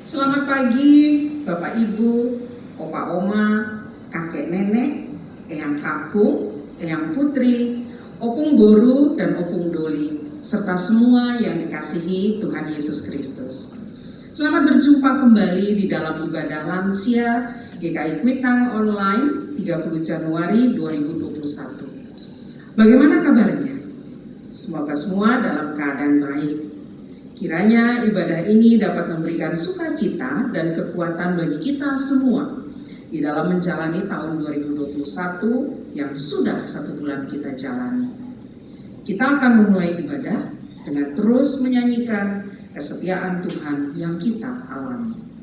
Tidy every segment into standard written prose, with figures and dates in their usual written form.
Selamat pagi Bapak Ibu, Opa Oma, Kakek Nenek, Eyang Kakung, Eyang Putri, Opung Boru dan Opung Doli, serta semua yang dikasihi Tuhan Yesus Kristus. Selamat berjumpa kembali di dalam ibadah lansia GKI Kuitang Online 30 Januari 2021. Bagaimana kabarnya? Semoga semua dalam keadaan baik. Kiranya ibadah ini dapat memberikan sukacita dan kekuatan bagi kita semua di dalam menjalani tahun 2021 yang sudah 1 bulan kita jalani. Kita akan memulai ibadah dengan terus menyanyikan kesetiaan Tuhan yang kita alami.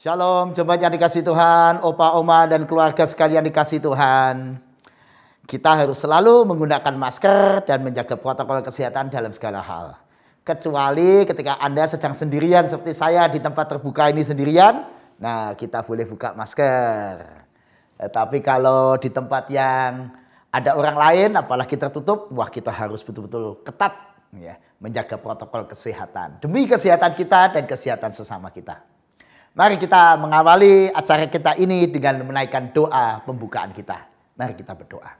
Shalom, jemaat yang dikasih Tuhan, Opa, Oma, dan keluarga sekalian dikasih Tuhan. Kita harus selalu menggunakan masker dan menjaga protokol kesehatan dalam segala hal. Kecuali ketika Anda sedang sendirian seperti saya di tempat terbuka ini sendirian, nah kita boleh buka masker. Tapi kalau di tempat yang ada orang lain, apalagi tertutup, wah kita harus betul-betul ketat ya, menjaga protokol kesehatan. Demi kesehatan kita dan kesehatan sesama kita. Mari kita mengawali acara kita ini dengan menaikkan doa pembukaan kita. Mari kita berdoa.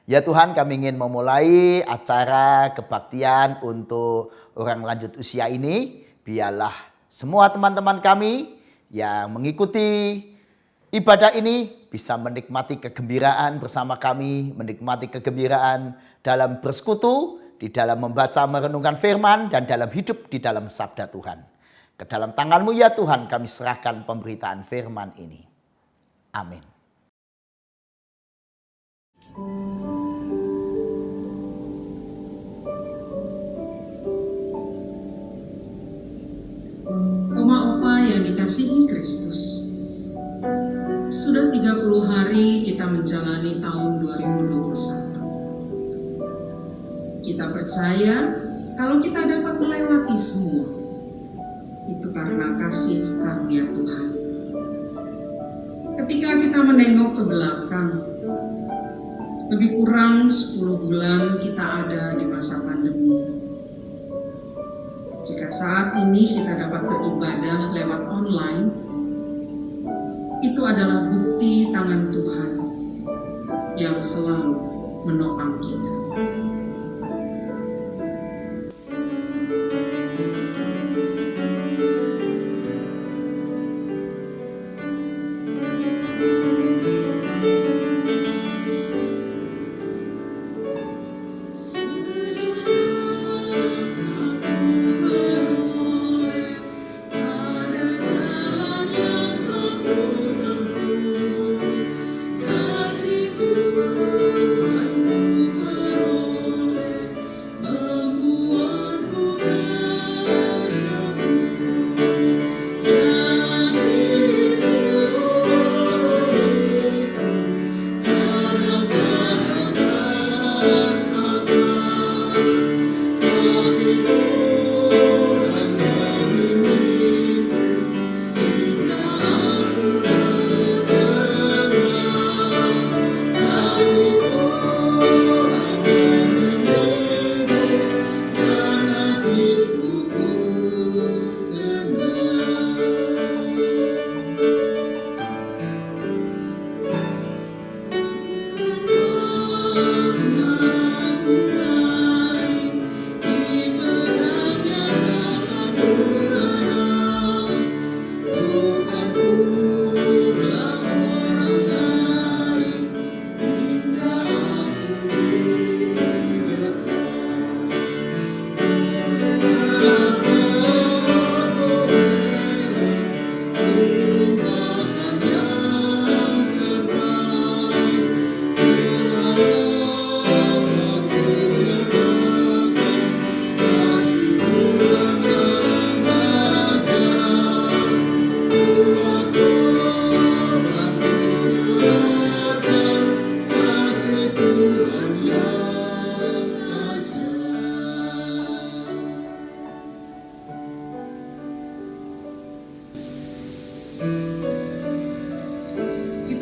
Ya Tuhan, kami ingin memulai acara kebaktian untuk orang lanjut usia ini. Biarlah semua teman-teman kami yang mengikuti ibadah ini bisa menikmati kegembiraan bersama kami, menikmati kegembiraan dalam bersekutu, di dalam membaca merenungkan firman, dan dalam hidup di dalam sabda Tuhan. Ke dalam tangan-Mu ya Tuhan kami serahkan pemberitaan firman ini. Amin. Oma-opa yang dikasihi Kristus, sudah 30 hari kita menjalani tahun 2021. Kita percaya kalau kita dapat melewati semua, itu karena kasih karunia Tuhan. Ketika kita menengok ke belakang, lebih kurang 10 bulan kita ada di masa pandemi. Jika saat ini kita dapat beribadah lewat online, itu adalah bukti tangan Tuhan yang selalu menopang kita. Ada jalan yang aku tempuh.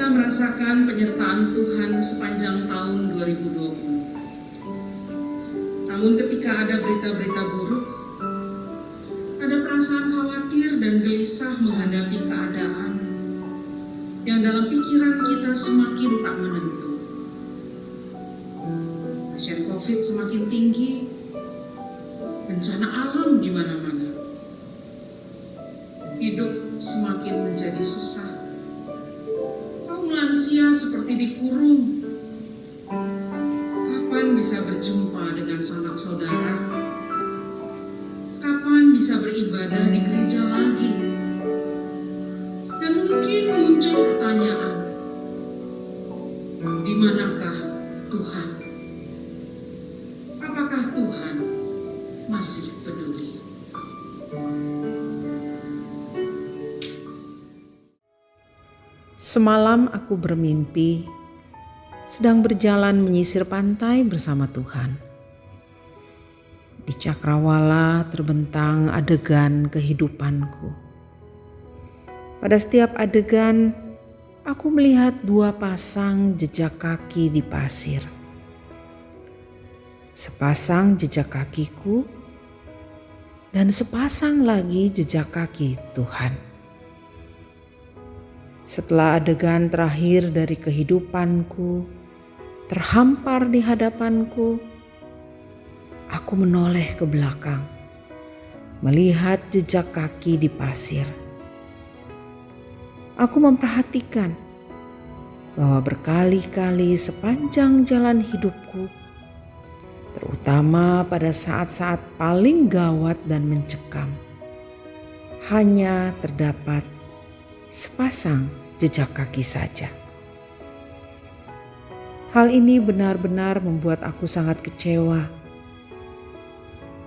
kita merasakan penyertaan Tuhan sepanjang tahun 2020. Namun ketika ada berita-berita buruk, ada perasaan khawatir dan gelisah menghadapi keadaan yang dalam pikiran kita semakin tak menentu. Pasien COVID semakin tinggi, bencana alam di mana-mana. Hidup semakin menjadi susah. Kaum lansia seperti dikurung. Kapan bisa berjumpa dengan sanak saudara? Kapan bisa beribadah di gereja lagi? Dan mungkin muncul pertanyaan, di manakah Tuhan? Apakah Tuhan masih peduli? Semalam aku bermimpi sedang berjalan menyisir pantai bersama Tuhan. Di cakrawala terbentang adegan kehidupanku. Pada setiap adegan, aku melihat dua pasang jejak kaki di pasir. Sepasang jejak kakiku dan sepasang lagi jejak kaki Tuhan. Setelah adegan terakhir dari kehidupanku terhampar di hadapanku, aku menoleh ke belakang, melihat jejak kaki di pasir. Aku memperhatikan bahwa berkali-kali sepanjang jalan hidupku, terutama pada saat-saat paling gawat dan mencekam, hanya terdapat sepasang jejak kaki saja. Hal ini benar-benar membuat aku sangat kecewa.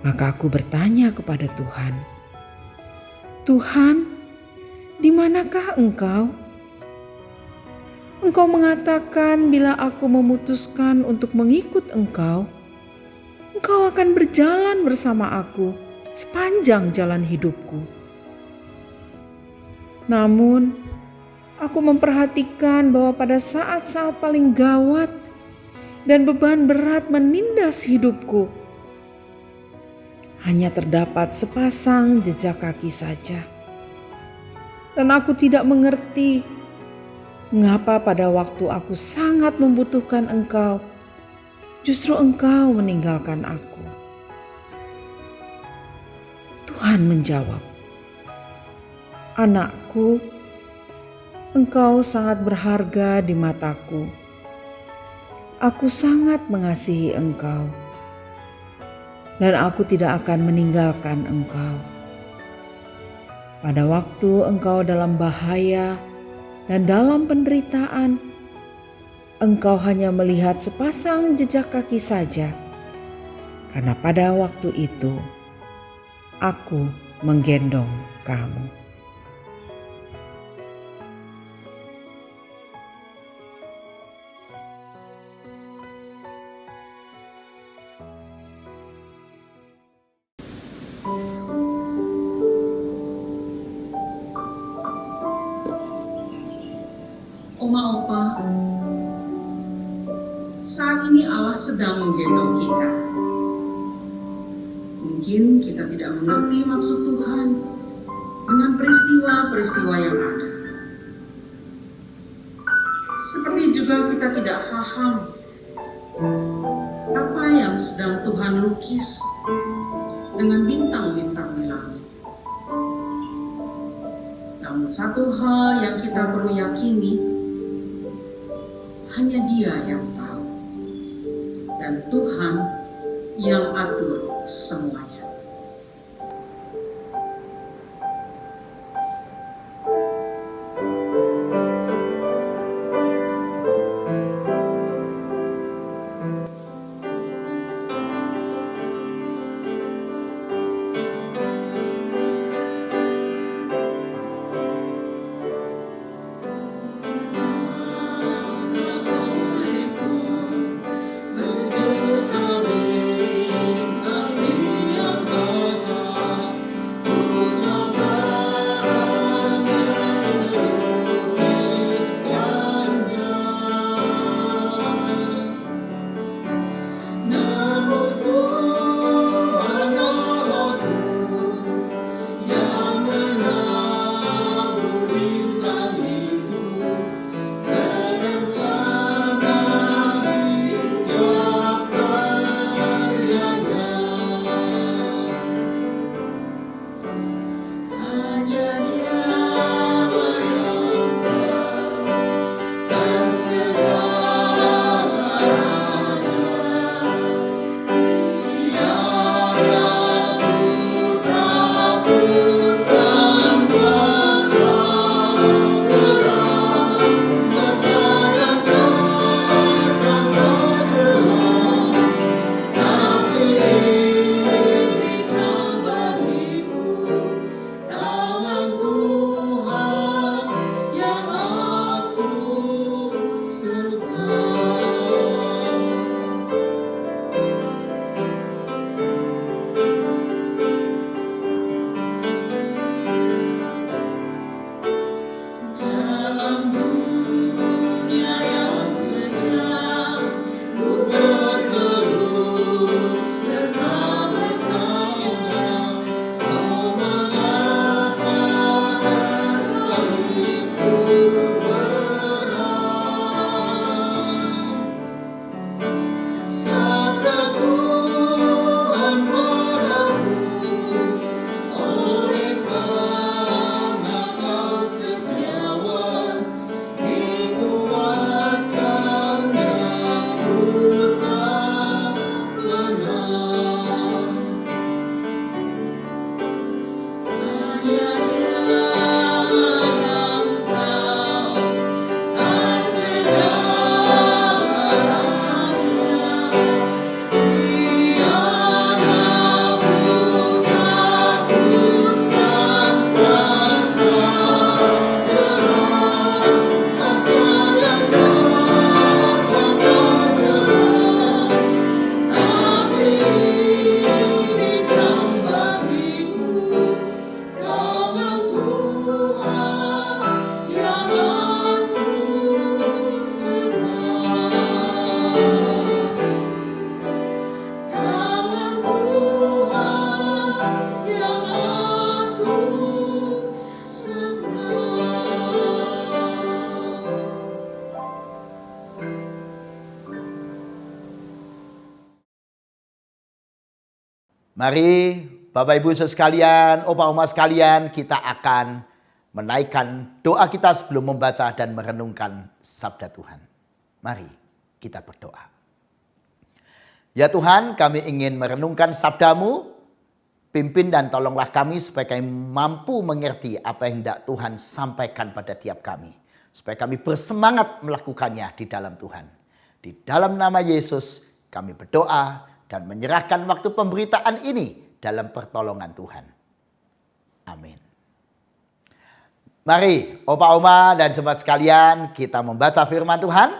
Maka aku bertanya kepada Tuhan, "Tuhan, di manakah Engkau? Engkau mengatakan bila aku memutuskan untuk mengikut Engkau, Engkau akan berjalan bersama aku sepanjang jalan hidupku. Namun, aku memperhatikan bahwa pada saat-saat paling gawat dan beban berat menindas hidupku, hanya terdapat sepasang jejak kaki saja. Dan aku tidak mengerti mengapa pada waktu aku sangat membutuhkan Engkau, justru Engkau meninggalkan aku." Tuhan menjawab, "Anakku, engkau sangat berharga di mataku. Aku sangat mengasihi engkau, dan aku tidak akan meninggalkan engkau. Pada waktu engkau dalam bahaya dan dalam penderitaan, engkau hanya melihat sepasang jejak kaki saja, karena pada waktu itu aku menggendong kamu." Oma Opa, saat ini Allah sedang menggendong kita. Mungkin kita tidak mengerti maksud Tuhan dengan peristiwa-peristiwa yang ada. Seperti juga kita tidak paham apa yang sedang Tuhan lukis dengan bintang-bintang di langit. Namun satu hal yang kita perlu yakini, hanya Dia yang tahu, dan Tuhan yang atur semuanya. Mari Bapak Ibu sekalian, Opa Oma sekalian, kita akan menaikkan doa kita sebelum membaca dan merenungkan sabda Tuhan. Mari kita berdoa. Ya Tuhan, kami ingin merenungkan sabda-Mu. Pimpin dan tolonglah kami supaya kami mampu mengerti apa yang hendak Tuhan sampaikan pada tiap kami. Supaya kami bersemangat melakukannya di dalam Tuhan. Di dalam nama Yesus kami berdoa dan menyerahkan waktu pemberitaan ini dalam pertolongan Tuhan. Amin. Mari Opa Oma dan jemaat sekalian kita membaca firman Tuhan.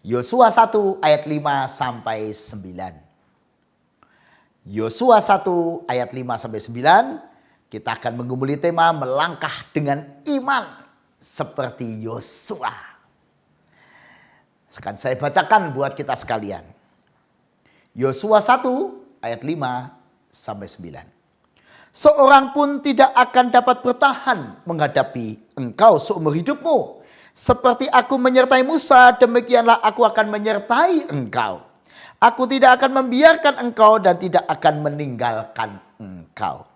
Yosua 1 ayat 5 sampai 9. Yosua 1 ayat 5 sampai 9. Kita akan menggumuli tema melangkah dengan iman seperti Yosua. Akan saya bacakan buat kita sekalian. Yosua 1 ayat 5 sampai 9. Seorang pun tidak akan dapat bertahan menghadapi engkau seumur hidupmu. Seperti aku menyertai Musa, demikianlah aku akan menyertai engkau. Aku tidak akan membiarkan engkau dan tidak akan meninggalkan engkau.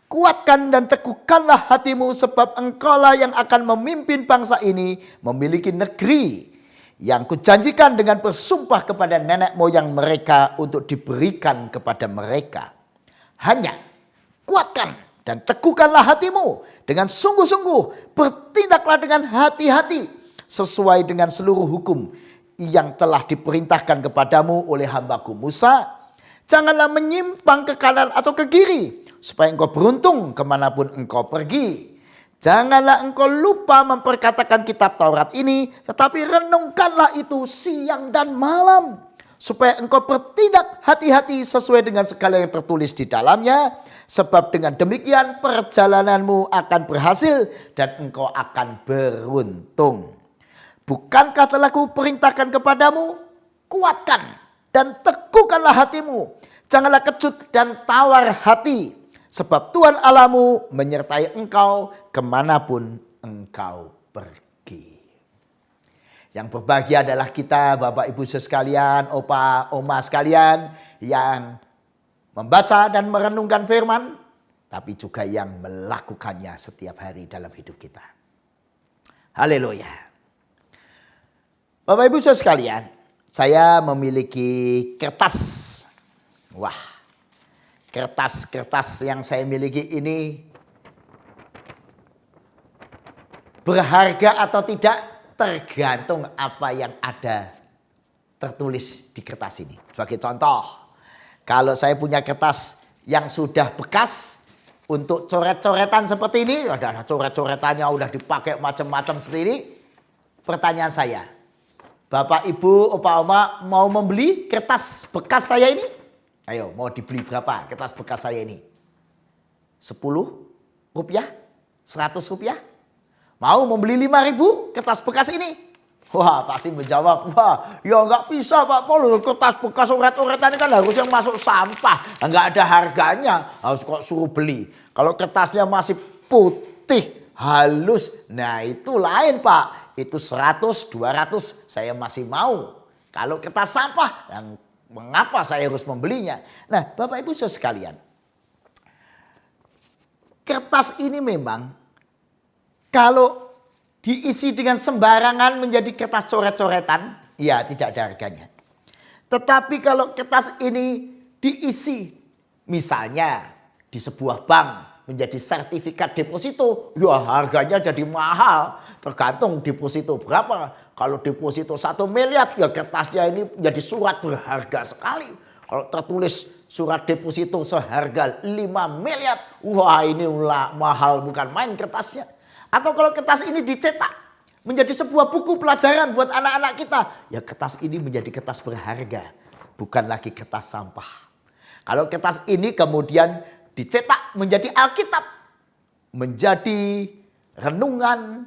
Kuatkan dan teguhkanlah hatimu sebab engkaulah yang akan memimpin bangsa ini memiliki negeri yang kujanjikan dengan bersumpah kepada nenek moyang mereka untuk diberikan kepada mereka. Hanya kuatkan dan teguhkanlah hatimu dengan sungguh-sungguh, bertindaklah dengan hati-hati sesuai dengan seluruh hukum yang telah diperintahkan kepadamu oleh hambaku Musa. Janganlah menyimpang ke kanan atau ke kiri, supaya engkau beruntung kemanapun engkau pergi. Janganlah engkau lupa memperkatakan kitab Taurat ini, tetapi renungkanlah itu siang dan malam, supaya engkau bertindak hati-hati sesuai dengan segala yang tertulis di dalamnya. Sebab dengan demikian perjalananmu akan berhasil dan engkau akan beruntung. Bukankah telah kuperintahkan kepadamu? Kuatkan dan teguhkanlah hatimu. Janganlah kecut dan tawar hati. Sebab Tuhan Allahmu menyertai engkau kemanapun engkau pergi. Yang berbahagia adalah kita Bapak Ibu sekalian, Opa Oma sekalian yang membaca dan merenungkan firman. Tapi juga yang melakukannya setiap hari dalam hidup kita. Haleluya. Bapak Ibu sekalian, saya memiliki kertas. Wah, kertas-kertas yang saya miliki ini berharga atau tidak tergantung apa yang ada tertulis di kertas ini. Sebagai contoh, kalau saya punya kertas yang sudah bekas untuk coret-coretan seperti ini, ada coret-coretannya udah dipakai macam-macam seperti ini. Pertanyaan saya, Bapak, Ibu, Opa, Oma mau membeli kertas bekas saya ini? Ayo, mau dibeli berapa kertas bekas saya ini? 10 rupiah? 100 rupiah? Mau membeli 5.000 kertas bekas ini? Wah, pasti menjawab, wah ya nggak bisa Pak Paul, kertas bekas oret-oretan ini kan harus yang masuk sampah. Nggak ada harganya, harus kok suruh beli. Kalau kertasnya masih putih, halus, nah itu lain Pak. Itu 100, 200 saya masih mau. Kalau kertas sampah, yang mengapa saya harus membelinya? Nah Bapak Ibu sekalian, kertas ini memang kalau diisi dengan sembarangan menjadi kertas coret-coretan, ya tidak ada harganya. Tetapi kalau kertas ini diisi misalnya di sebuah bank menjadi sertifikat deposito, ya harganya jadi mahal. Tergantung deposito berapa. Kalau deposito 1 miliar, ya kertasnya ini menjadi surat berharga sekali. Kalau tertulis surat deposito seharga 5 miliar, wah ini mahal bukan main kertasnya. Atau kalau kertas ini dicetak menjadi sebuah buku pelajaran buat anak-anak kita, ya kertas ini menjadi kertas berharga, bukan lagi kertas sampah. Kalau kertas ini kemudian dicetak menjadi Alkitab, menjadi renungan,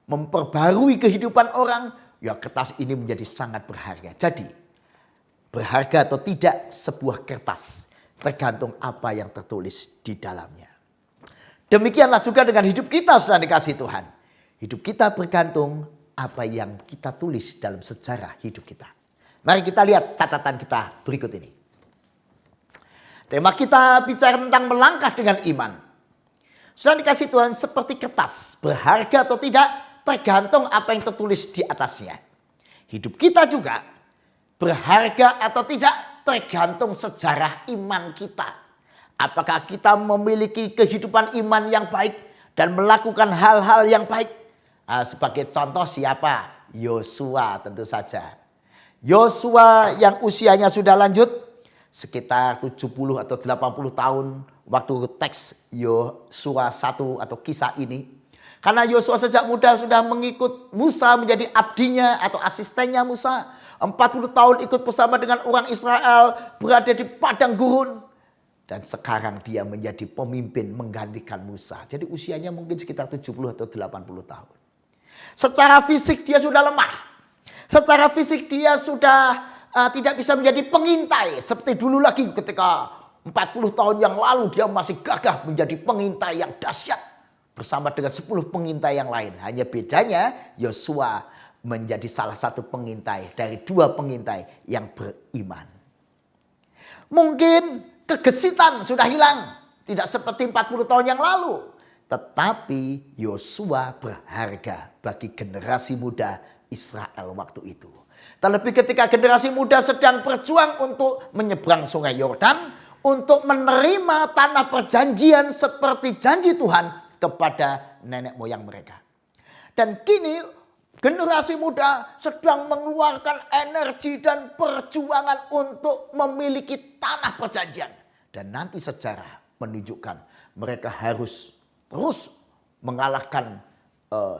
memperbarui kehidupan orang, ya kertas ini menjadi sangat berharga. Jadi berharga atau tidak sebuah kertas tergantung apa yang tertulis di dalamnya. Demikianlah juga dengan hidup kita, saudara dikasihi Tuhan. Hidup kita bergantung apa yang kita tulis dalam sejarah hidup kita. Mari kita lihat catatan kita berikut ini. Tema kita bicara tentang melangkah dengan iman. Sudah dikasih Tuhan seperti kertas, berharga atau tidak tergantung apa yang tertulis di atasnya. Hidup kita juga berharga atau tidak tergantung sejarah iman kita. Apakah kita memiliki kehidupan iman yang baik dan melakukan hal-hal yang baik? Sebagai contoh siapa? Yosua tentu saja. Yosua yang usianya sudah lanjut sekitar 70 atau 80 tahun waktu teks Yosua 1 atau kisah ini. Karena Yosua sejak muda sudah mengikut Musa menjadi abdinya atau asistennya Musa. 40 tahun ikut bersama dengan orang Israel berada di padang gurun. Dan sekarang dia menjadi pemimpin menggantikan Musa. Jadi usianya mungkin sekitar 70 atau 80 tahun. Secara fisik dia sudah lemah. Secara fisik dia sudah tidak bisa menjadi pengintai. Seperti dulu lagi ketika 40 tahun yang lalu dia masih gagah menjadi pengintai yang dahsyat. Bersama dengan 10 pengintai yang lain. Hanya bedanya Yosua menjadi salah satu pengintai dari 2 pengintai yang beriman. Mungkin kegesitan sudah hilang. Tidak seperti 40 tahun yang lalu. Tetapi Yosua berharga bagi generasi muda Israel waktu itu. Terlebih ketika generasi muda sedang berjuang untuk menyeberang sungai Yordan. Untuk menerima tanah perjanjian seperti janji Tuhan kepada nenek moyang mereka. Dan kini generasi muda sedang mengeluarkan energi dan perjuangan untuk memiliki tanah perjanjian. Dan nanti sejarah menunjukkan mereka harus terus mengalahkan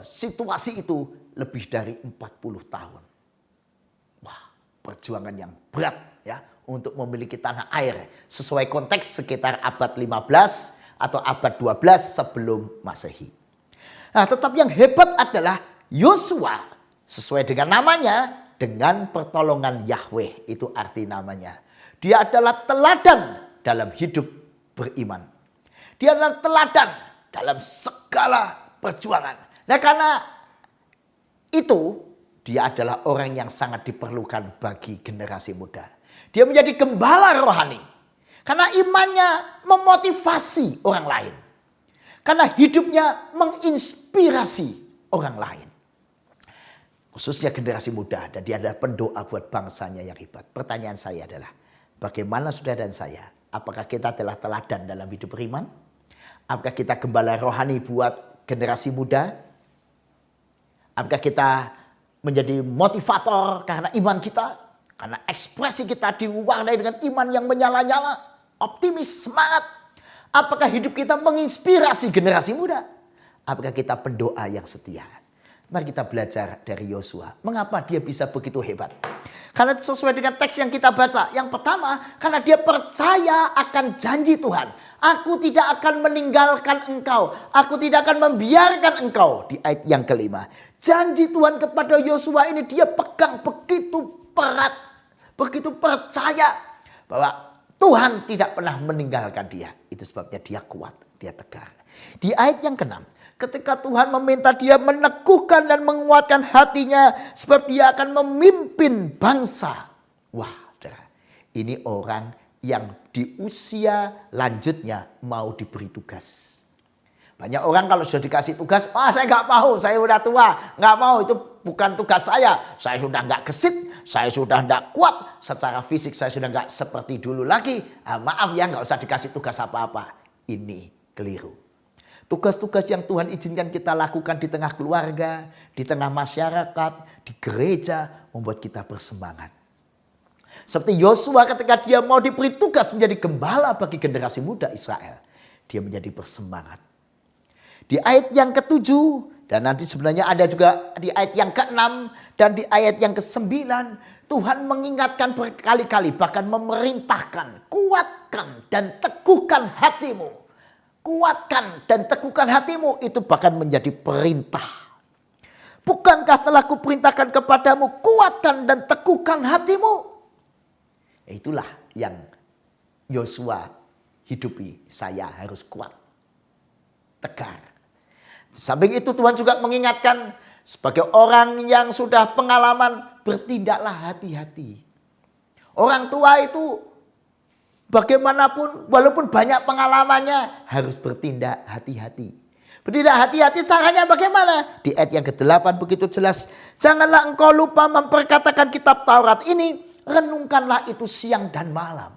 situasi itu lebih dari 40 tahun. Wah, perjuangan yang berat ya untuk memiliki tanah air. Sesuai konteks sekitar abad 15 atau abad 12 sebelum Masehi. Nah, tetapi yang hebat adalah Yosua sesuai dengan namanya, dengan pertolongan Yahweh, itu arti namanya. Dia adalah teladan dalam hidup beriman. Dia adalah teladan dalam segala perjuangan. Nah, karena itu dia adalah orang yang sangat diperlukan bagi generasi muda. Dia menjadi gembala rohani. Karena imannya memotivasi orang lain. Karena hidupnya menginspirasi orang lain. Khususnya generasi muda. Dan dia adalah pendoa buat bangsanya yang hebat. Pertanyaan saya adalah, bagaimana saudara dan saya? Apakah kita telah teladan dalam hidup beriman? Apakah kita gembala rohani buat generasi muda? Apakah kita menjadi motivator karena iman kita? Karena ekspresi kita diwarnai dengan iman yang menyala-nyala. Optimis, semangat. Apakah hidup kita menginspirasi generasi muda? Apakah kita pendoa yang setia? Mari kita belajar dari Yosua. Mengapa dia bisa begitu hebat? Karena sesuai dengan teks yang kita baca. Yang pertama, karena dia percaya akan janji Tuhan. Aku tidak akan meninggalkan engkau. Aku tidak akan membiarkan engkau. Di ayat yang kelima. Janji Tuhan kepada Yosua ini dia pegang begitu erat. Begitu percaya bahwa Tuhan tidak pernah meninggalkan dia. Itu sebabnya dia kuat, dia tegar. Di ayat yang ke-6, ketika Tuhan meminta dia meneguhkan dan menguatkan hatinya, sebab dia akan memimpin bangsa. Wah, saudara, ini orang yang di usia lanjutnya mau diberi tugas. Banyak orang kalau sudah dikasih tugas, saya nggak mau, saya udah tua, nggak mau, itu bukan tugas saya sudah nggak gesit, saya sudah nggak kuat, secara fisik saya sudah nggak seperti dulu lagi. Maaf ya, nggak usah dikasih tugas apa-apa. Ini keliru. Tugas-tugas yang Tuhan izinkan kita lakukan di tengah keluarga, di tengah masyarakat, di gereja, membuat kita bersemangat. Seperti Yosua ketika dia mau diberi tugas menjadi gembala bagi generasi muda Israel, dia menjadi bersemangat. Di ayat yang ke-7 dan nanti sebenarnya ada juga di ayat yang ke-6 dan di ayat yang ke-9 Tuhan mengingatkan berkali-kali bahkan memerintahkan, kuatkan dan teguhkan hatimu. Kuatkan dan teguhkan hatimu, itu bahkan menjadi perintah. Bukankah telah kuperintahkan kepadamu, kuatkan dan teguhkan hatimu? Itulah yang Yosua hidupi, saya harus kuat, tegar. Samping itu Tuhan juga mengingatkan sebagai orang yang sudah pengalaman, bertindaklah hati-hati. Orang tua itu Bagaimanapun, walaupun banyak pengalamannya, harus bertindak hati-hati. Bertindak hati-hati caranya bagaimana? Di ayat yang ke-8 begitu jelas. Janganlah engkau lupa memperkatakan kitab Taurat ini, renungkanlah itu siang dan malam.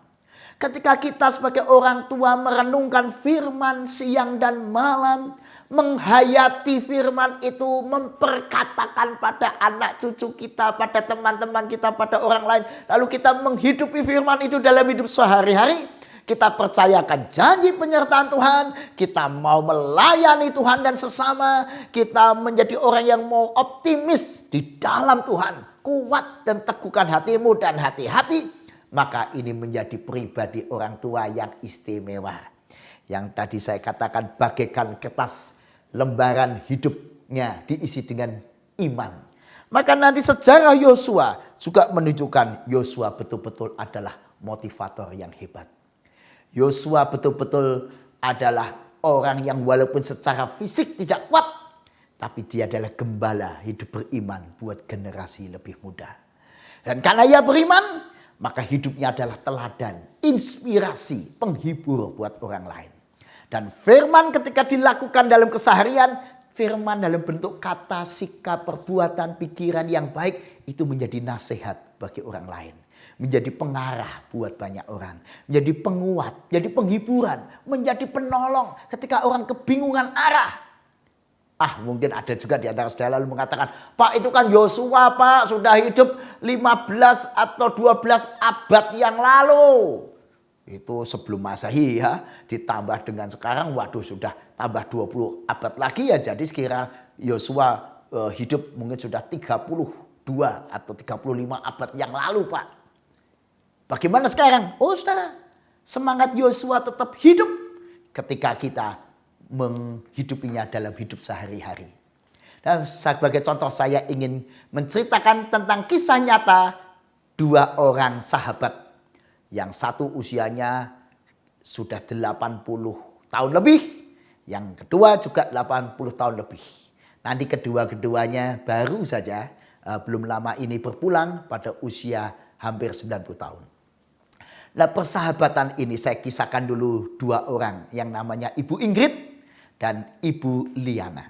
Ketika kita sebagai orang tua merenungkan firman siang dan malam, menghayati firman itu, memperkatakan pada anak cucu kita, pada teman-teman kita, pada orang lain. Lalu kita menghidupi firman itu dalam hidup sehari-hari. Kita percayakan janji penyertaan Tuhan. Kita mau melayani Tuhan dan sesama. Kita menjadi orang yang mau optimis di dalam Tuhan. Kuat dan teguhkan hatimu dan hati-hati. Maka ini menjadi pribadi orang tua yang istimewa. Yang tadi saya katakan bagaikan kertas lembaran hidupnya diisi dengan iman. Maka nanti sejarah Yosua juga menunjukkan Yosua betul-betul adalah motivator yang hebat. Yosua betul-betul adalah orang yang walaupun secara fisik tidak kuat, tapi dia adalah gembala hidup beriman buat generasi lebih muda. Dan karena ia beriman, maka hidupnya adalah teladan, inspirasi, penghibur buat orang lain. Dan firman ketika dilakukan dalam keseharian, firman dalam bentuk kata, sikap, perbuatan, pikiran yang baik, itu menjadi nasihat bagi orang lain. Menjadi pengarah buat banyak orang. Menjadi penguat, menjadi penghiburan, menjadi penolong ketika orang kebingungan arah. Mungkin ada juga di antara saudara lalu mengatakan, Pak itu kan Yosua Pak sudah hidup 15 atau 12 abad yang lalu. Itu sebelum Masehi ya, ditambah dengan sekarang, waduh sudah tambah 20 abad lagi ya. Jadi sekira Yosua hidup mungkin sudah 32 atau 35 abad yang lalu Pak. Bagaimana sekarang? Saudara, semangat Yosua tetap hidup ketika kita menghidupinya dalam hidup sehari-hari. Dan sebagai contoh saya ingin menceritakan tentang kisah nyata dua orang sahabat. Yang satu usianya sudah 80 tahun lebih. Yang kedua juga 80 tahun lebih. Nanti kedua-keduanya baru saja belum lama ini berpulang pada usia hampir 90 tahun. Nah persahabatan ini saya kisahkan dulu dua orang yang namanya Ibu Ingrid dan Ibu Liana.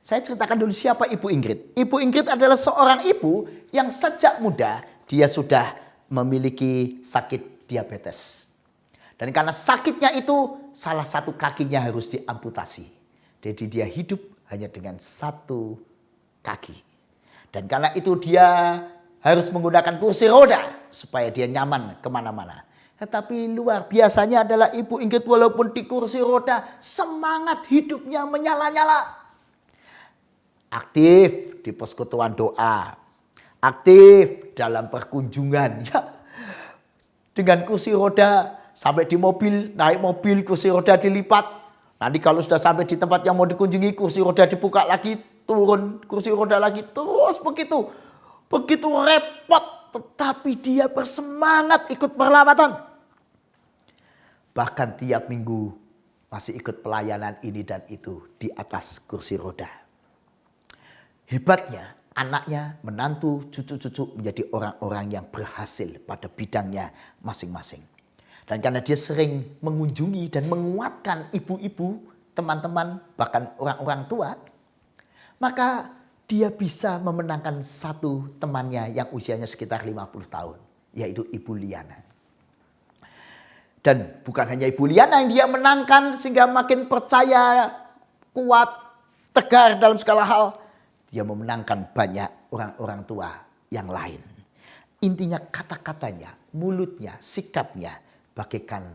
Saya ceritakan dulu siapa Ibu Ingrid. Ibu Ingrid adalah seorang ibu yang sejak muda dia sudah memiliki sakit diabetes. Dan karena sakitnya itu salah satu kakinya harus diamputasi. Jadi dia hidup hanya dengan satu kaki. Dan karena itu dia harus menggunakan kursi roda supaya dia nyaman kemana-mana. Tetapi luar biasanya adalah Ibu Ingrid walaupun di kursi roda semangat hidupnya menyala-nyala. Aktif di persekutuan doa. Aktif dalam perkunjungan. Dengan kursi roda sampai di mobil, naik mobil kursi roda dilipat. Nanti kalau sudah sampai di tempat yang mau dikunjungi, kursi roda dibuka lagi, turun kursi roda lagi, terus begitu. Begitu repot, tetapi dia bersemangat ikut perlambatan. Bahkan tiap minggu masih ikut pelayanan ini dan itu di atas kursi roda. Hebatnya, anaknya, menantu, cucu-cucu menjadi orang-orang yang berhasil pada bidangnya masing-masing. Dan karena dia sering mengunjungi dan menguatkan ibu-ibu, teman-teman, bahkan orang-orang tua, maka dia bisa memenangkan satu temannya yang usianya sekitar 50 tahun, yaitu Ibu Liana. Dan bukan hanya Ibu Liana yang dia menangkan sehingga makin percaya, kuat, tegar dalam segala hal. Dia memenangkan banyak orang-orang tua yang lain. Intinya kata-katanya, mulutnya, sikapnya bagaikan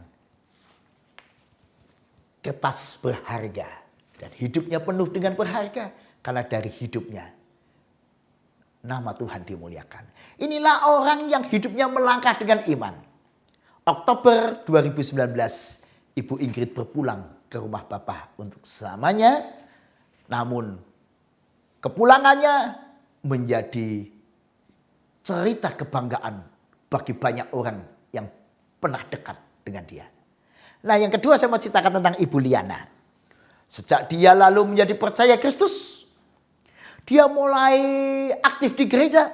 kertas berharga. Dan hidupnya penuh dengan berharga. Karena dari hidupnya nama Tuhan dimuliakan. Inilah orang yang hidupnya melangkah dengan iman. Oktober 2019 Ibu Ingrid berpulang ke rumah Bapa untuk selamanya. Namun kepulangannya menjadi cerita kebanggaan bagi banyak orang yang pernah dekat dengan dia. Nah yang kedua saya mau ceritakan tentang Ibu Liana. Sejak dia lalu menjadi percaya Kristus, dia mulai aktif di gereja.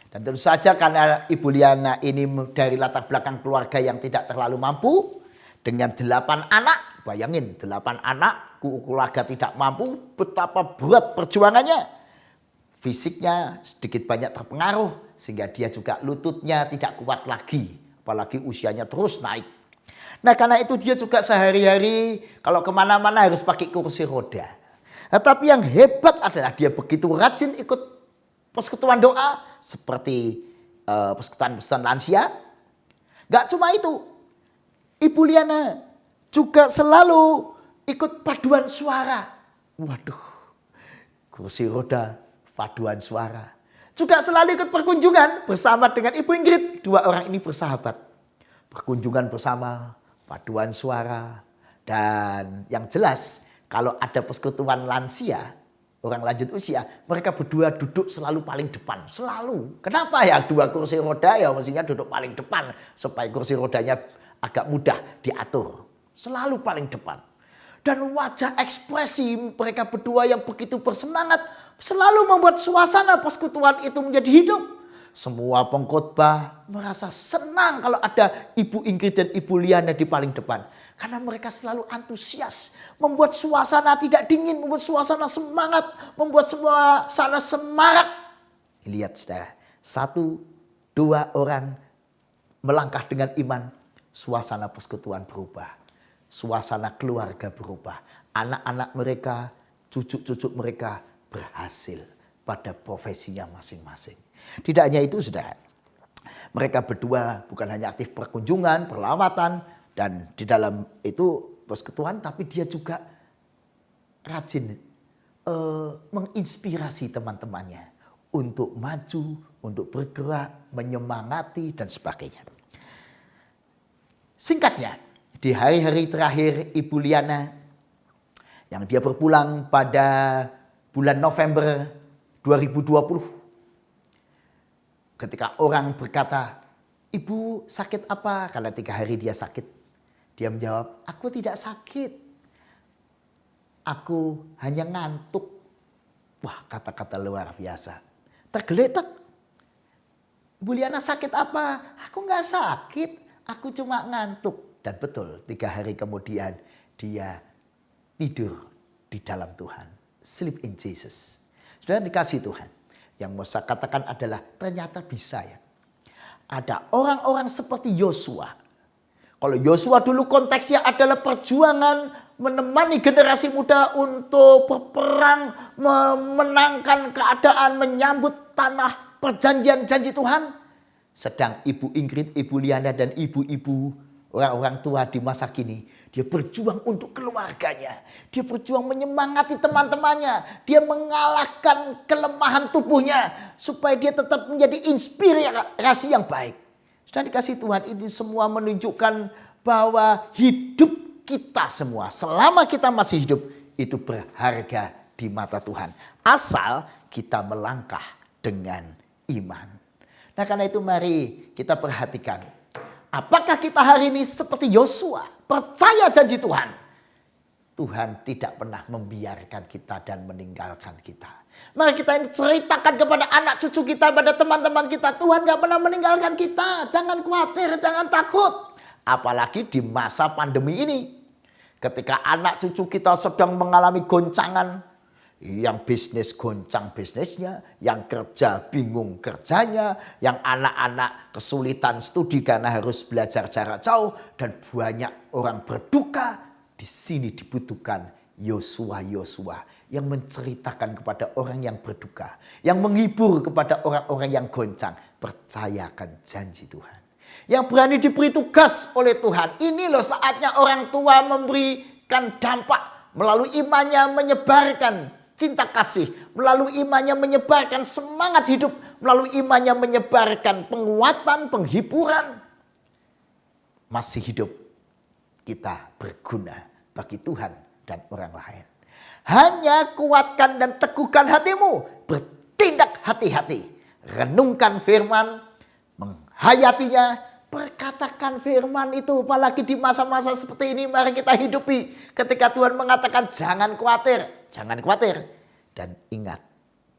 Dan tentu saja karena Ibu Liana ini dari latar belakang keluarga yang tidak terlalu mampu, dengan 8 anak, bayangin 8 anak, keluarga tidak mampu, betapa berat perjuangannya. Fisiknya sedikit banyak terpengaruh, sehingga dia juga lututnya tidak kuat lagi, apalagi usianya terus naik. Nah karena itu dia juga sehari-hari kalau kemana-mana harus pakai kursi roda. Nah, tapi yang hebat adalah dia begitu rajin ikut persekutuan doa seperti persekutuan lansia. Gak cuma itu, Ibu Liana juga selalu ikut paduan suara. Waduh, kursi roda, paduan suara. Juga selalu ikut perkunjungan bersama dengan Ibu Ingrid. 2 orang ini bersahabat. Perkunjungan bersama, paduan suara. Dan yang jelas kalau ada persekutuan lansia, orang lanjut usia, mereka berdua duduk selalu paling depan. Selalu. Kenapa ya 2 kursi roda ya mestinya duduk paling depan. Supaya kursi rodanya agak mudah diatur. Selalu paling depan. Dan wajah ekspresi mereka berdua yang begitu bersemangat selalu membuat suasana persekutuan itu menjadi hidup. Semua pengkhotbah merasa senang kalau ada Ibu Ingrid dan Ibu Liana di paling depan. Karena mereka selalu antusias. Membuat suasana tidak dingin, membuat suasana semangat, membuat suasana semarak. Lihat saudara, 1, 2 orang melangkah dengan iman. Suasana persekutuan berubah. Suasana keluarga berubah. Anak-anak mereka, cucu-cucu mereka berhasil pada profesinya masing-masing. Tidak hanya itu saudara. Mereka berdua bukan hanya aktif perkunjungan, perlawatan, dan di dalam itu persekutuan, tapi dia juga rajin menginspirasi teman-temannya untuk maju, untuk bergerak, menyemangati, dan sebagainya. Singkatnya, di hari-hari terakhir Ibu Liana yang dia berpulang pada bulan November 2020. Ketika orang berkata, "Ibu sakit apa?" Karena 3 hari dia sakit. Dia menjawab, "Aku tidak sakit. Aku hanya ngantuk." Wah, kata-kata luar biasa. Tergeletak. "Ibu Liana sakit apa?" "Aku nggak sakit. Aku cuma ngantuk." Dan betul, 3 hari kemudian dia tidur di dalam Tuhan. Sleep in Jesus. Sudah dikasih Tuhan. Yang mau saya katakan adalah ternyata bisa ya. Ada orang-orang seperti Yosua. Kalau Yosua dulu konteksnya adalah perjuangan menemani generasi muda untuk berperang, memenangkan keadaan, menyambut tanah perjanjian janji Tuhan. Sedang Ibu Ingrid, Ibu Liana, dan ibu-ibu orang-orang tua di masa kini, dia berjuang untuk keluarganya. Dia berjuang menyemangati teman-temannya. Dia mengalahkan kelemahan tubuhnya supaya dia tetap menjadi inspirasi yang baik. Sudah dikasih Tuhan, ini semua menunjukkan bahwa hidup kita semua selama kita masih hidup itu berharga di mata Tuhan. Asal kita melangkah dengan iman. Nah karena itu mari kita perhatikan. Apakah kita hari ini seperti Yosua? Percaya janji Tuhan. Tuhan tidak pernah membiarkan kita dan meninggalkan kita. Mari kita ini ceritakan kepada anak cucu kita, pada teman-teman kita. Tuhan gak pernah meninggalkan kita. Jangan khawatir, jangan takut. Apalagi di masa pandemi ini. Ketika anak cucu kita sedang mengalami goncangan. Yang bisnis goncang bisnisnya. Yang kerja bingung kerjanya. Yang anak-anak kesulitan studi karena harus belajar jarak jauh. Dan banyak orang berduka. Di sini dibutuhkan Yosua yang menceritakan kepada orang yang berduka, yang menghibur kepada orang-orang yang goncang. Percayakan janji Tuhan. Yang berani diberi tugas oleh Tuhan. Ini loh saatnya orang tua memberikan dampak melalui imannya, menyebarkan cinta kasih, melalui imannya menyebarkan semangat hidup, melalui imannya menyebarkan penguatan, penghiburan. Masih hidup, kita berguna bagi Tuhan dan orang lain. Hanya kuatkan dan teguhkan hatimu. Bertindak hati-hati. Renungkan firman. Menghayatinya. Perkatakan firman itu. Apalagi di masa-masa seperti ini. Mari kita hidupi. Ketika Tuhan mengatakan jangan khawatir. Jangan khawatir. Dan ingat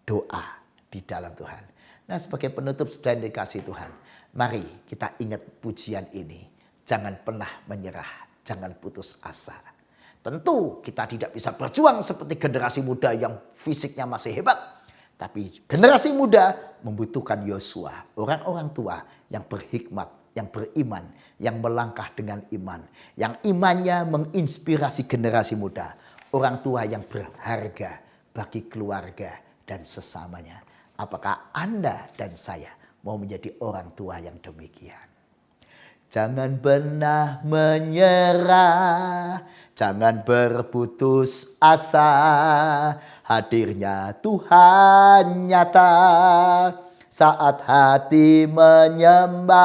doa di dalam Tuhan. Nah, sebagai penutup saudara yang dikasihi Tuhan, mari kita ingat pujian ini. Jangan pernah menyerah, jangan putus asa. Tentu kita tidak bisa berjuang seperti generasi muda yang fisiknya masih hebat. Tapi generasi muda membutuhkan Yosua, orang-orang tua yang berhikmat, yang beriman, yang melangkah dengan iman. Yang imannya menginspirasi generasi muda. Orang tua yang berharga bagi keluarga dan sesamanya. Apakah Anda dan saya mau menjadi orang tua yang demikian? Jangan pernah menyerah, jangan berputus asa. Hadirnya Tuhan nyata saat hati menyembah.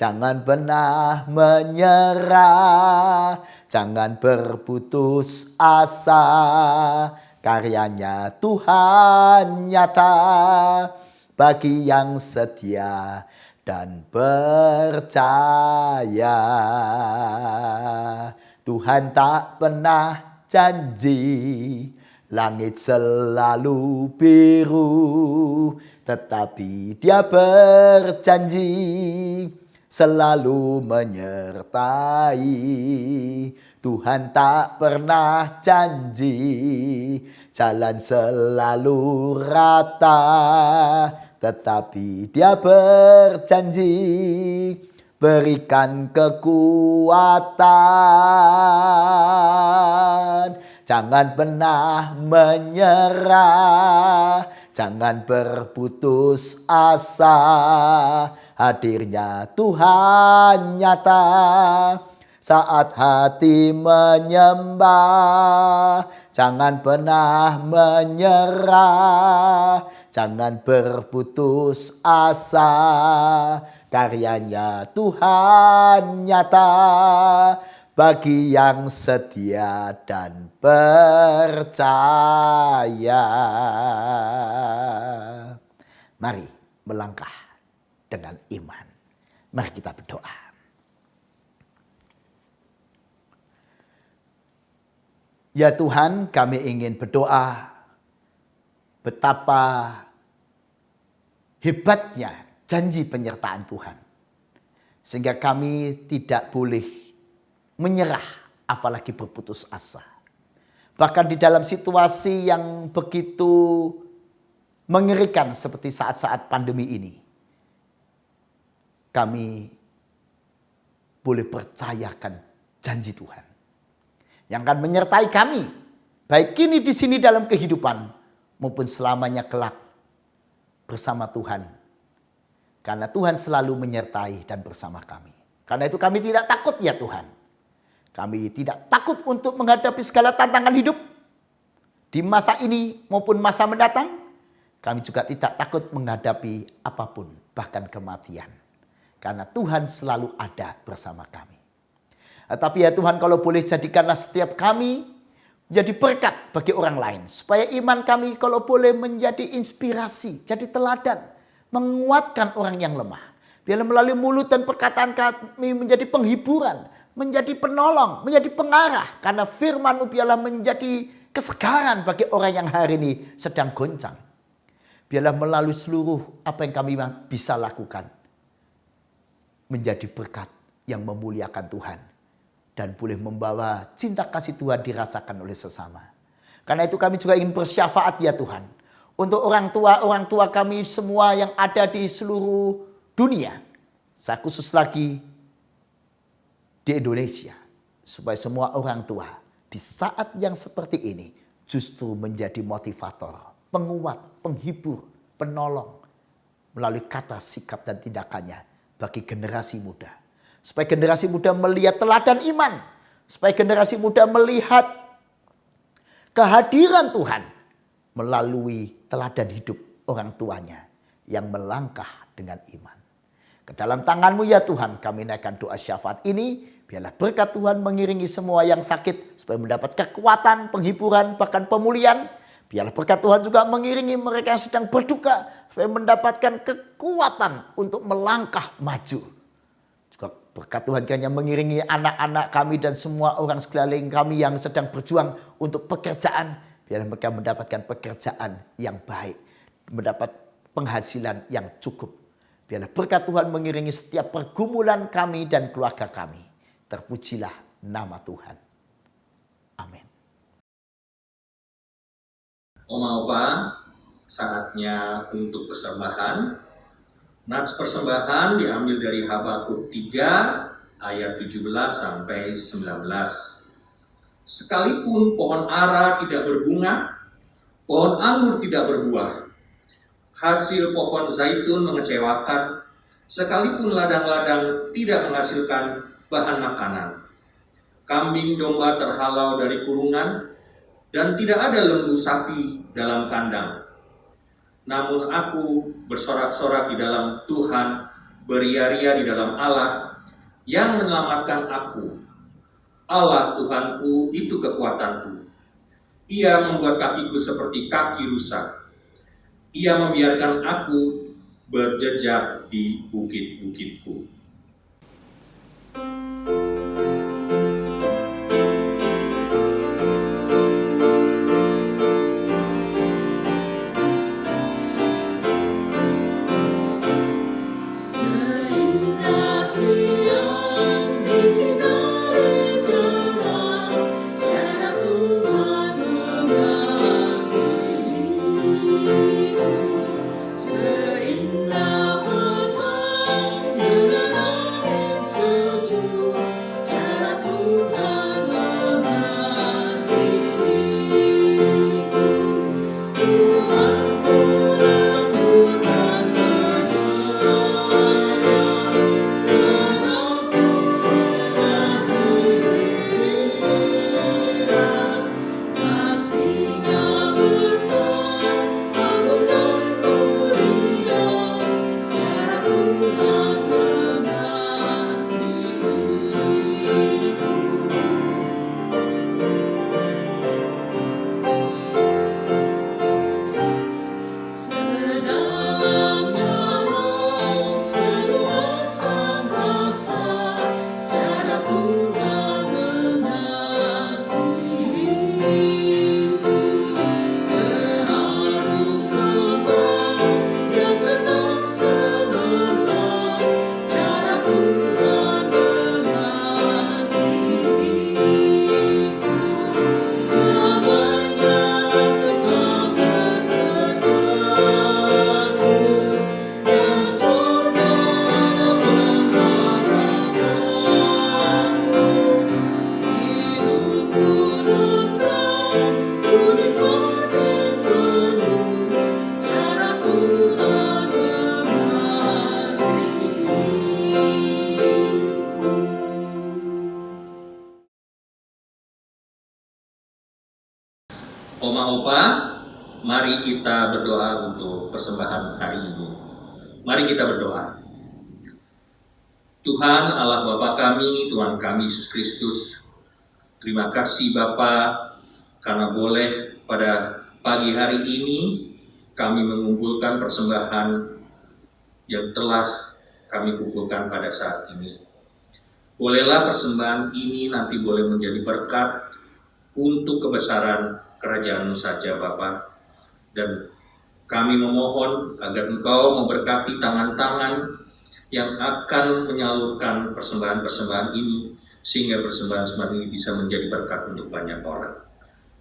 Jangan pernah menyerah, jangan berputus asa. Karyanya Tuhan nyata bagi yang setia dan percaya. Tuhan tak pernah janji langit selalu biru, tetapi Dia berjanji selalu menyertai. Tuhan tak pernah janji jalan selalu rata, tetapi Dia berjanji berikan kekuatan. Jangan pernah menyerah, jangan berputus asa. Hadirnya Tuhan nyata saat hati menyembah. Jangan pernah menyerah, jangan berputus asa. Karyanya Tuhan nyata bagi yang setia dan percaya. Mari melangkah dengan iman. Mari kita berdoa. Ya Tuhan, kami ingin berdoa betapa hebatnya janji penyertaan Tuhan. Sehingga kami tidak boleh menyerah, apalagi berputus asa. Bahkan di dalam situasi yang begitu mengerikan seperti saat-saat pandemi ini, kami boleh percayakan janji Tuhan yang akan menyertai kami, baik kini di sini dalam kehidupan maupun selamanya kelak bersama Tuhan. Karena Tuhan selalu menyertai dan bersama kami. Karena itu kami tidak takut ya Tuhan. Kami tidak takut untuk menghadapi segala tantangan hidup di masa ini maupun masa mendatang. Kami juga tidak takut menghadapi apapun, bahkan kematian. Karena Tuhan selalu ada bersama kami. Tapi ya Tuhan, kalau boleh jadikanlah setiap kami menjadi berkat bagi orang lain. Supaya iman kami kalau boleh menjadi inspirasi, jadi teladan. Menguatkan orang yang lemah. Biarlah melalui mulut dan perkataan kami menjadi penghiburan, menjadi penolong, menjadi pengarah. Karena firman-Mu biarlah menjadi kesegaran bagi orang yang hari ini sedang goncang. Biarlah melalui seluruh apa yang kami bisa lakukan, menjadi berkat yang memuliakan Tuhan. Dan boleh membawa cinta kasih Tuhan dirasakan oleh sesama. Karena itu kami juga ingin bersyafaat ya Tuhan. Untuk orang tua kami semua yang ada di seluruh dunia. Saya khusus lagi di Indonesia. Supaya semua orang tua di saat yang seperti ini justru menjadi motivator, penguat, penghibur, penolong. Melalui kata, sikap dan tindakannya bagi generasi muda. Supaya generasi muda melihat teladan iman. Supaya generasi muda melihat kehadiran Tuhan melalui teladan hidup orang tuanya yang melangkah dengan iman. Ke dalam tangan-Mu ya Tuhan, kami naikkan doa syafaat ini. Biarlah berkat Tuhan mengiringi semua yang sakit supaya mendapat kekuatan, penghiburan, bahkan pemulihan. Biarlah berkat Tuhan juga mengiringi mereka yang sedang berduka supaya mendapatkan kekuatan untuk melangkah maju. Berkat Tuhan kiranya mengiringi anak-anak kami dan semua orang sekeliling kami yang sedang berjuang untuk pekerjaan. Biar mereka mendapatkan pekerjaan yang baik. Mendapat penghasilan yang cukup. Biarlah berkat Tuhan mengiringi setiap pergumulan kami dan keluarga kami. Terpujilah nama Tuhan. Amin. Oma Opa, saatnya untuk persembahan. Nats persembahan diambil dari Habakuk 3 ayat 17 sampai 19. Sekalipun pohon ara tidak berbunga, pohon anggur tidak berbuah, hasil pohon zaitun mengecewakan, sekalipun ladang-ladang tidak menghasilkan bahan makanan. Kambing domba terhalau dari kurungan, dan tidak ada lembu sapi dalam kandang. Namun aku bersorak-sorak di dalam Tuhan, beria-ria di dalam Allah yang menyelamatkan aku. Allah Tuhanku itu kekuatanku. Ia membuat kakiku seperti kaki rusa. Ia membiarkan aku berjejak di bukit-bukitku. Oma Opa, mari kita berdoa untuk persembahan hari ini. Mari kita berdoa. Tuhan Allah Bapa kami, Tuhan kami Yesus Kristus, terima kasih Bapa karena boleh pada pagi hari ini kami mengumpulkan persembahan yang telah kami kumpulkan pada saat ini. Bolehlah persembahan ini nanti boleh menjadi berkat untuk kebesaran kerajaan-Mu saja Bapa, dan kami memohon agar Engkau memberkati tangan-tangan yang akan menyalurkan persembahan-persembahan ini, sehingga persembahan-persembahan ini bisa menjadi berkat untuk banyak orang.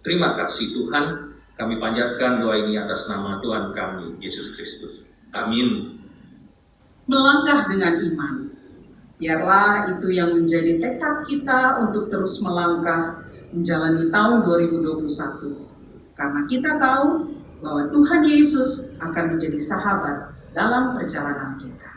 Terima kasih Tuhan, kami panjatkan doa ini atas nama Tuhan kami, Yesus Kristus. Amin. Melangkah dengan iman, biarlah itu yang menjadi tekad kita untuk terus melangkah menjalani tahun 2021. Karena kita tahu bahwa Tuhan Yesus akan menjadi sahabat dalam perjalanan kita.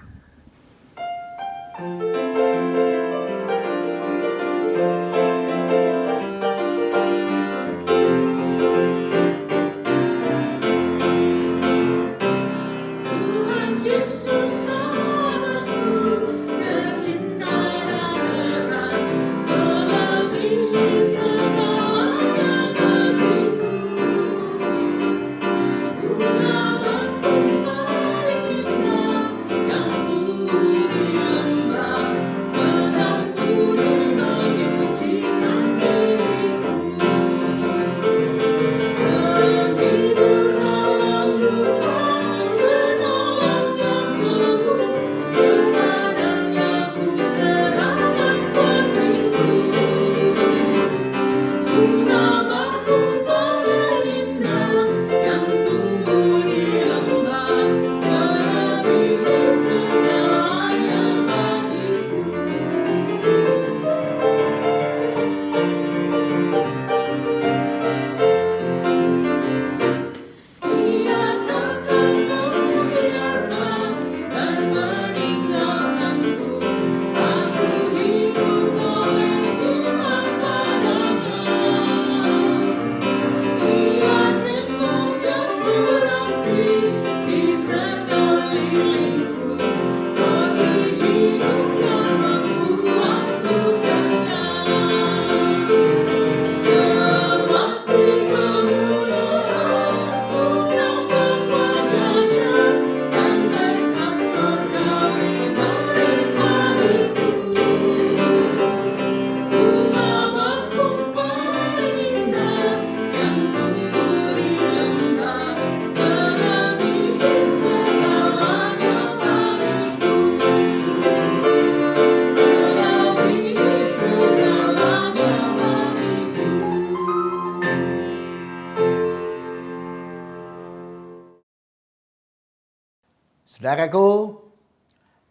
Saudaraku,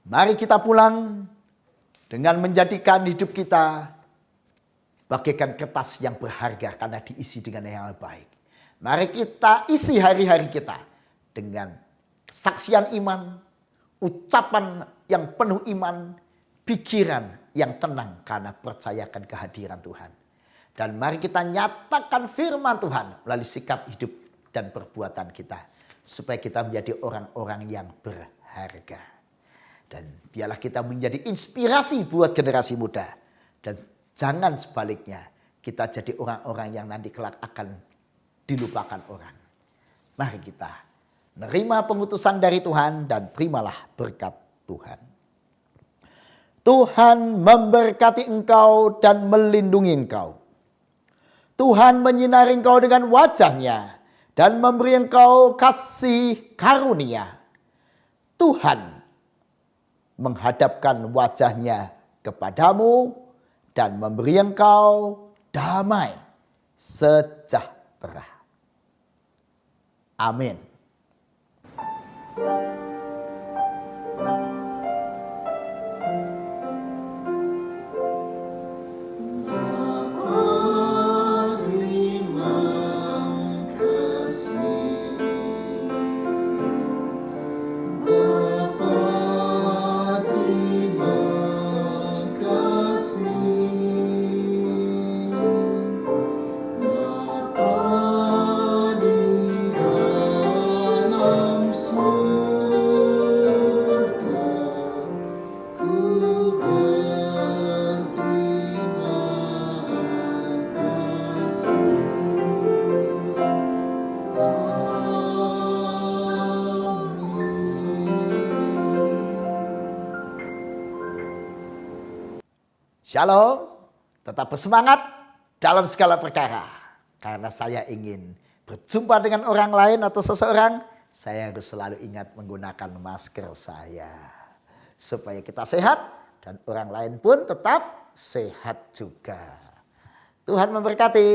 mari kita pulang dengan menjadikan hidup kita bagaikan kertas yang berharga karena diisi dengan yang baik. Mari kita isi hari-hari kita dengan kesaksian iman, ucapan yang penuh iman, pikiran yang tenang karena percayakan kehadiran Tuhan. Dan mari kita nyatakan firman Tuhan melalui sikap hidup dan perbuatan kita. Supaya kita menjadi orang-orang yang berharga. Dan biarlah kita menjadi inspirasi buat generasi muda. Dan jangan sebaliknya kita jadi orang-orang yang nanti kelak akan dilupakan orang. Mari kita menerima pengutusan dari Tuhan dan terimalah berkat Tuhan. Tuhan memberkati engkau dan melindungi engkau. Tuhan menyinari engkau dengan wajah-Nya dan memberi engkau kasih karunia. Tuhan menghadapkan wajah-Nya kepadamu dan memberi engkau damai sejahtera. Amin. Shalom, tetap bersemangat dalam segala perkara. Karena saya ingin berjumpa dengan orang lain atau seseorang, saya harus selalu ingat menggunakan masker saya. Supaya kita sehat dan orang lain pun tetap sehat juga. Tuhan memberkati.